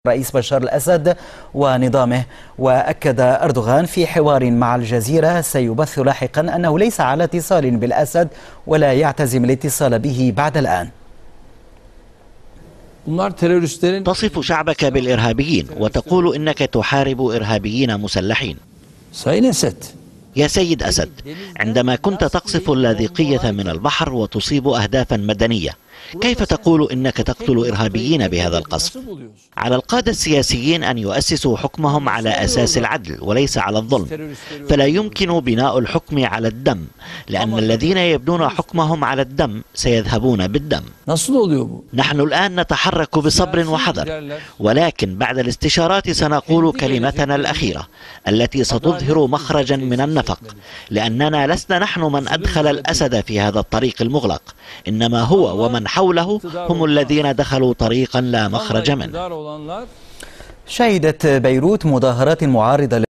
رئيس بشار الأسد ونظامه. وأكد أردوغان في حوار مع الجزيرة سيبث لاحقا أنه ليس على اتصال بالأسد ولا يعتزم الاتصال به بعد الآن. تصف شعبك بالإرهابيين وتقول إنك تحارب إرهابيين مسلحين. يا سيد أسد، عندما كنت تقصف اللاذقية من البحر وتصيب أهدافا مدنية، كيف تقول إنك تقتل إرهابيين بهذا القصف؟ على القادة السياسيين أن يؤسسوا حكمهم على أساس العدل وليس على الظلم، فلا يمكن بناء الحكم على الدم، لأن الذين يبنون حكمهم على الدم سيذهبون بالدم. نحن الآن نتحرك بصبر وحذر، ولكن بعد الاستشارات سنقول كلمتنا الأخيرة التي ستظهر مخرجا من النفق، لأننا لسنا نحن من أدخل الأسد في هذا الطريق المغلق، إنما هو ومن حوله هم الذين دخلوا طريقا لا مخرج منه. شهدت بيروت مظاهرات معارضة